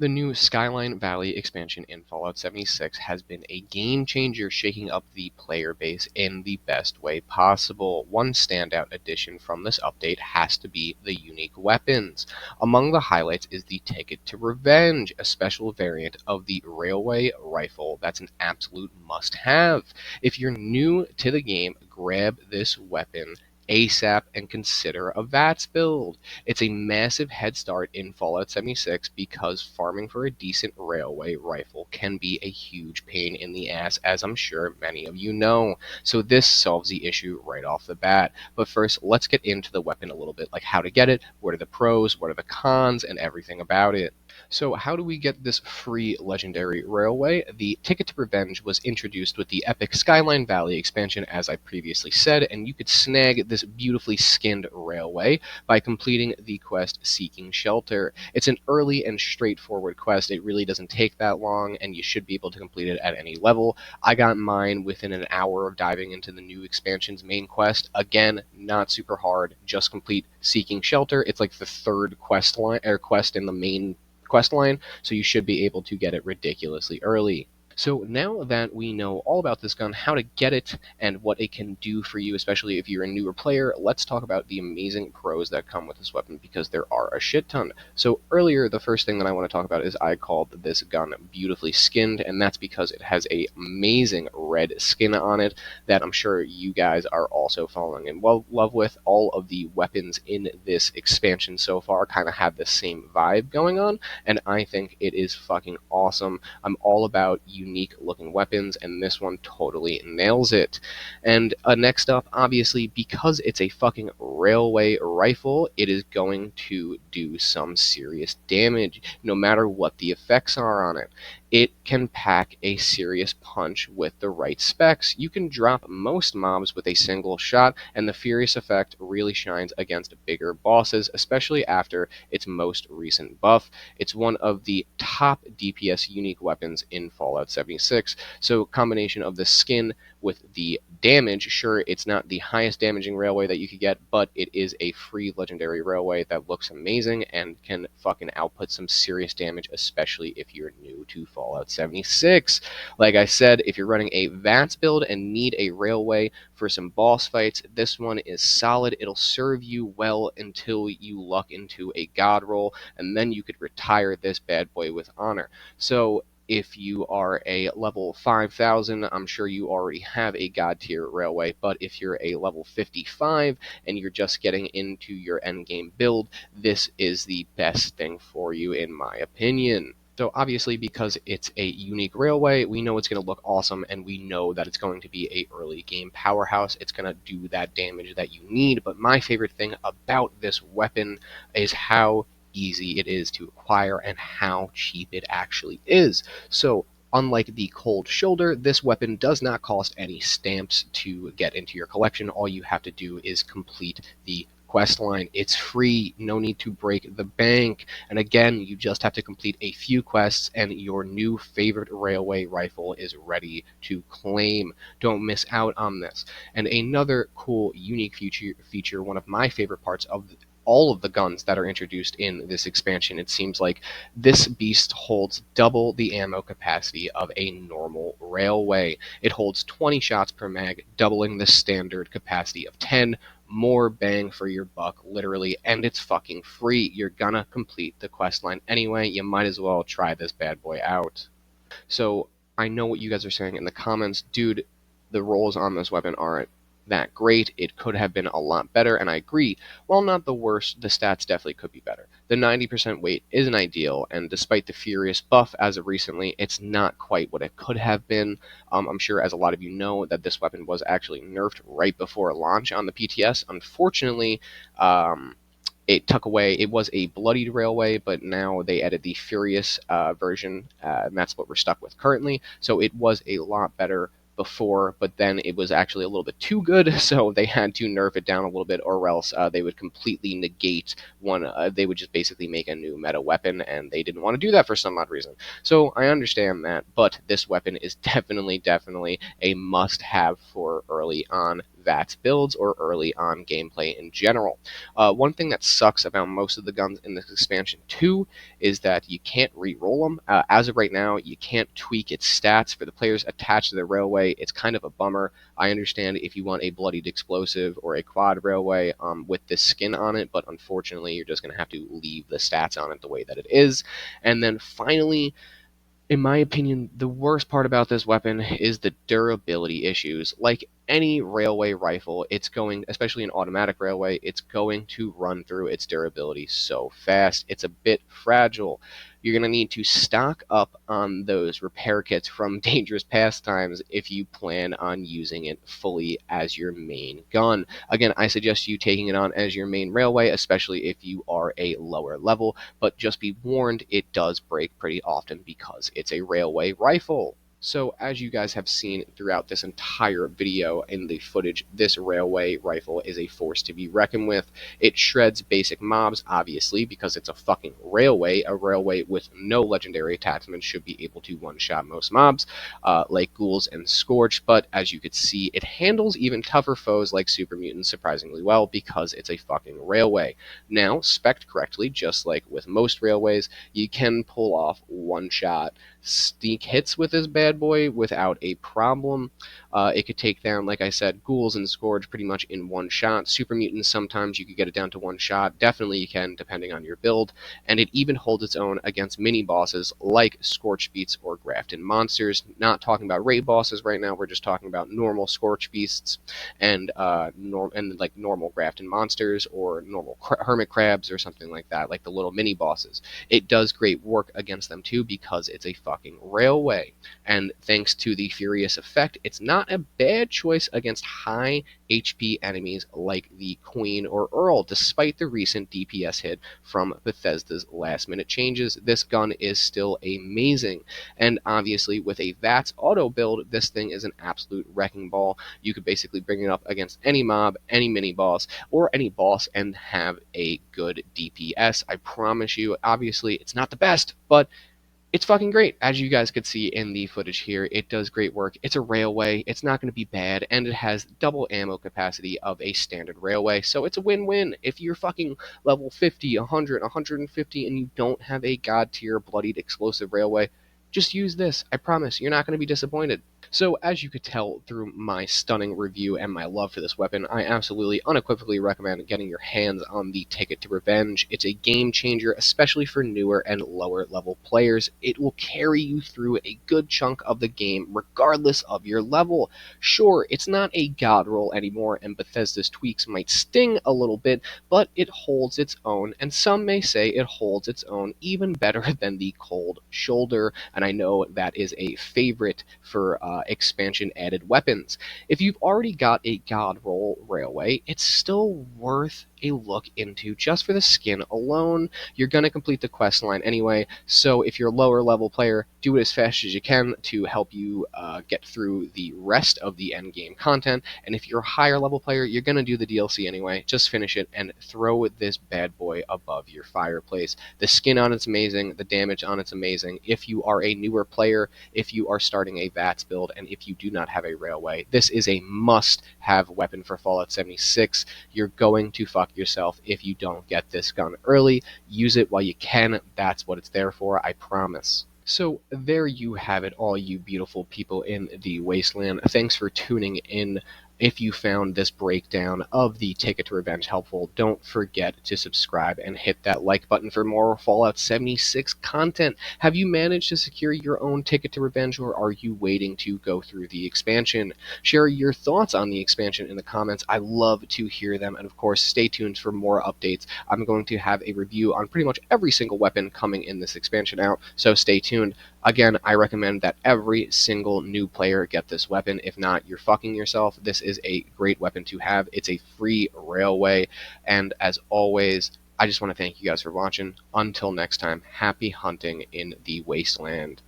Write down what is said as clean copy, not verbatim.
The new Skyline Valley expansion in Fallout 76 has been a game changer, shaking up the player base in the best way possible. One standout addition from this update has to be the unique weapons. Among the highlights is the Ticket to Revenge, a special variant of the Railway Rifle that's an absolute must-have. If you're new to the game, grab this weapon ASAP and consider a VATS build. It's a massive head start in Fallout 76 because farming for a decent railway rifle can be a huge pain in the ass, as I'm sure many of you know. So this solves the issue right off the bat. But first, let's get into the weapon a little bit, like how to get it, what are the pros, what are the cons, and everything about it. So how do we get this free legendary railway? The Ticket to Revenge was introduced with the epic Skyline Valley expansion, as I previously said, and you could snag this beautifully skinned railway by completing the quest Seeking Shelter. It's an early and straightforward quest. It really doesn't take that long, and you should be able to complete it at any level. I got mine within an hour of diving into the new expansion's main quest. Again, not super hard. Just complete Seeking Shelter. It's like the third quest in the main quest line, so you should be able to get it ridiculously early. So now that we know all about this gun, how to get it, and what it can do for you, especially if you're a newer player, let's talk about the amazing pros that come with this weapon, because there are a shit ton. So earlier, the first thing that I want to talk about is I called this gun beautifully skinned, and that's because it has a amazing red skin on it that I'm sure you guys are also falling in love with. All of the weapons in this expansion so far kind of have the same vibe going on, and I think it is fucking awesome. I'm all about unique looking weapons, and this one totally nails it. And next up, obviously, because it's a fucking railway rifle, it is going to do some serious damage, no matter what the effects are on it. It can pack a serious punch with the right specs. You can drop most mobs with a single shot, and the Furious effect really shines against bigger bosses, especially after its most recent buff. It's one of the top DPS unique weapons in Fallout 76, so combination of the skin with the damage, sure, it's not the highest damaging railway that you could get, but it is a free legendary railway that looks amazing and can fucking output some serious damage, especially if you're new to Fallout 76. Like I said, if you're running a VATS build and need a railway for some boss fights, this one is solid. It'll serve you well until you luck into a god roll, and then you could retire this bad boy with honor. So if you are a level 5,000, I'm sure you already have a god tier railway, but if you're a level 55 and you're just getting into your endgame build, this is the best thing for you in my opinion. So obviously, because it's a unique railway, we know it's going to look awesome, and we know that it's going to be a early game powerhouse. It's going to do that damage that you need, but my favorite thing about this weapon is how easy it is to acquire and how cheap it actually is. So unlike the Cold Shoulder, this weapon does not cost any stamps to get into your collection. All you have to do is complete the quest line. It's free, no need to break the bank, and again, you just have to complete a few quests and your new favorite railway rifle is ready to claim. Don't miss out on this. And another cool, unique feature, one of my favorite parts of all of the guns that are introduced in this expansion, it seems like this beast holds double the ammo capacity of a normal railway. It holds 20 shots per mag, doubling the standard capacity of 10. More bang for your buck, literally, and it's fucking free. You're gonna complete the quest line anyway. You might as well try this bad boy out. So I know what you guys are saying in the comments, dude. The rolls on this weapon aren't that great. It could have been a lot better, and I agree. While not the worst, the stats definitely could be better. The 90% weight isn't ideal, and despite the Furious buff as of recently, it's not quite what it could have been. I'm sure, as a lot of you know, that this weapon was actually nerfed right before launch on the PTS. Unfortunately, it was a bloodied railway, but now they added the Furious version, and that's what we're stuck with currently. So it was a lot better before, but then it was actually a little bit too good, so they had to nerf it down a little bit, or else they would completely negate one. They would just basically make a new meta weapon, and they didn't want to do that for some odd reason. So I understand that, but this weapon is definitely a must-have for early on VATS builds or early on gameplay in general. One thing that sucks about most of the guns in this expansion too is that you can't re-roll them. As of right now, you can't tweak its stats for the players attached to the railway. It's kind of a bummer. I understand if you want a bloodied explosive or a quad railway with this skin on it, but unfortunately you're just going to have to leave the stats on it the way that it is. And then finally, in my opinion, the worst part about this weapon is the durability issues. Like any railway rifle, it's going, especially an automatic railway, it's going to run through its durability so fast. It's a bit fragile. You're going to need to stock up on those repair kits from Dangerous Pastimes if you plan on using it fully as your main gun. Again, I suggest you taking it on as your main railway, especially if you are a lower level, but just be warned, it does break pretty often because it's a railway rifle. So as you guys have seen throughout this entire video in the footage, this railway rifle is a force to be reckoned with. It shreds basic mobs, obviously, because it's a fucking railway. A railway with no legendary attachments should be able to one-shot most mobs, like ghouls and Scorched, but as you could see, it handles even tougher foes like super mutants surprisingly well because it's a fucking railway. Now, spec'd correctly, just like with most railways, you can pull off one-shot sneak hits with this bad boy without a problem. It could take down, like I said, ghouls and Scourge pretty much in one shot. Super mutants, sometimes you could get it down to one shot. Definitely you can, depending on your build. And it even holds its own against mini bosses like Scorch Beasts or Grafted monsters. Not talking about raid bosses right now. We're just talking about normal Scorch Beasts and like normal Grafted monsters or normal hermit crabs or something like that, like the little mini bosses. It does great work against them too because it's a fucking railway. And thanks to the Furious effect, it's not a bad choice against high HP enemies like the Queen or Earl. Despite the recent DPS hit from Bethesda's last minute changes, this gun is still amazing. And obviously with a VATS auto build, this thing is an absolute wrecking ball. You could basically bring it up against any mob, any mini boss, or any boss and have a good DPS. I promise you, obviously it's not the best, but it's fucking great. As you guys could see in the footage here, it does great work. It's a railway, it's not going to be bad, and it has double ammo capacity of a standard railway, so it's a win-win. If you're fucking level 50, 100, 150, and you don't have a god tier bloodied explosive railway, just use this. I promise, you're not going to be disappointed. So as you could tell through my stunning review and my love for this weapon, I absolutely unequivocally recommend getting your hands on the Ticket to Revenge. It's a game changer, especially for newer and lower level players. It will carry you through a good chunk of the game regardless of your level. Sure, it's not a god roll anymore and Bethesda's tweaks might sting a little bit, but it holds its own, and some may say it holds its own even better than the Cold Shoulder, and I know that is a favorite for expansion added weapons. If you've already got a God Roll Railway, it's still worth a look into just for the skin alone. You're going to complete the quest line anyway, so if you're a lower level player, do it as fast as you can to help you get through the rest of the end game content, and if you're a higher level player, you're going to do the DLC anyway. Just finish it and throw this bad boy above your fireplace. The skin on it's amazing, the damage on it's amazing. If you are a newer player, if you are starting a VATS build, and if you do not have a railway, this is a must-have weapon for Fallout 76. You're going to fuck yourself if you don't get this gun early. Use it while you can. That's what it's there for, I promise. So there you have it, all you beautiful people in the wasteland. Thanks for tuning in. If you found this breakdown of the Ticket to Revenge helpful, don't forget to subscribe and hit that like button for more Fallout 76 content. Have you managed to secure your own Ticket to Revenge, or are you waiting to go through the expansion? Share your thoughts on the expansion in the comments. I love to hear them, and of course, stay tuned for more updates. I'm going to have a review on pretty much every single weapon coming in this expansion out, so stay tuned. Again, I recommend that every single new player get this weapon. If not, you're fucking yourself. This is a great weapon to have. It's a free railway. And as always, I just want to thank you guys for watching. Until next time, happy hunting in the wasteland.